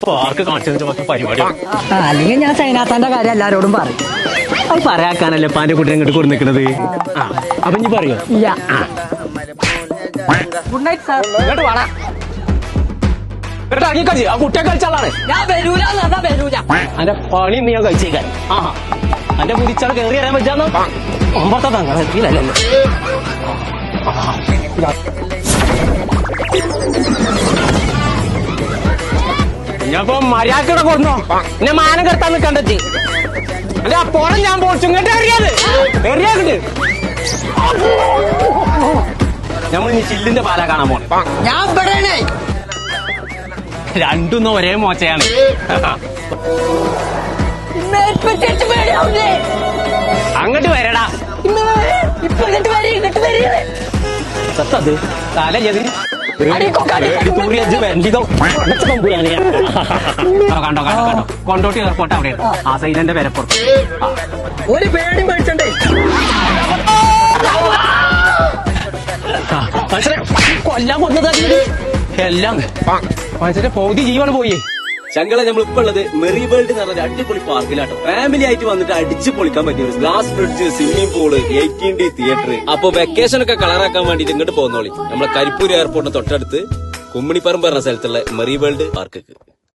Park കാണിച്ചതിന്റെ പരിപാടി അല്ലെങ്കിൽ ഞാൻ സൈനാത്താന്റെ കാര്യം എല്ലാരോടും പറയും. അത് പറയാക്കാനല്ലേ പാന്റെ കുട്ടിനെ ഇങ്ങോട്ട് കൊടു നിൽക്കുന്നത്. അപ്പൊ നീ പറയോ? Good night sir. ഇങ്ങോട്ട് വേണ ആ കുട്ടിയെ കളിച്ചാളാണ് ഞാൻ വരൂല അന്റെ പണി നീ ഞാൻ കഴിച്ചേക്കാൻ. അന്റെ മുടിച്ചാൽ കയറി അറിയാൻ പറ്റാന്നോ ഒമ്പത്തെ തങ്ങളല്ലോ. ഞാനിപ്പോ മര്യാദ കൊടുന്നോ എന്നെ മാനം കെടുത്താൻ നിൽക്കണ്ടേ. അല്ലെ അപ്പോഴും ഞാൻ പോച്ചു ഇങ്ങോട്ട് എറിയാത് എറിയാണ്ട് നമ്മൾ ഈ ചില്ലിന്റെ പാല കാണാൻ പോണം. ഞാൻ ഇവിടെ രണ്ടൊന്നും ഒരേ മോശയാണ്. അങ്ങോട്ട് വരടാ സത്തത് തല ചെയ്ത് കണ്ടോ കൊണ്ടോട്ടി എയർപോർട്ട് അവിടെയാണ്. ആ സൈലന്റെ പേരപ്പുറത്ത് ഒരു പേടിയും പേടിച്ചണ്ടേ. കൊല്ലാൻ കൊന്നത് എല്ലാം മനുഷ്യന്റെ പൗതി ജീവൻ പോയി. ശങ്കള നമ്മളിപ്പോ ഉള്ളത് മെറി വേൾഡ് എന്ന് പറഞ്ഞ അടിപൊളി പാർക്കിലാട്ടോ. ഫാമിലി ആയിട്ട് വന്നിട്ട് അടിച്ചു പൊളിക്കാൻ പറ്റിയ ഒരു glass bridge, swimming pool, 18D theatre. അപ്പൊ വെക്കേഷൻ ഒക്കെ കളറാക്കാൻ വേണ്ടിട്ട് ഇങ്ങോട്ട് പോകുന്നോളി. നമ്മളെ കരിപ്പൂർ എയർപോർട്ടിന് തൊട്ടടുത്ത് കുമ്മിണിപ്പറമ്പ് പറഞ്ഞ സ്ഥലത്തുള്ള മെറി വേൾഡ് പാർക്ക്.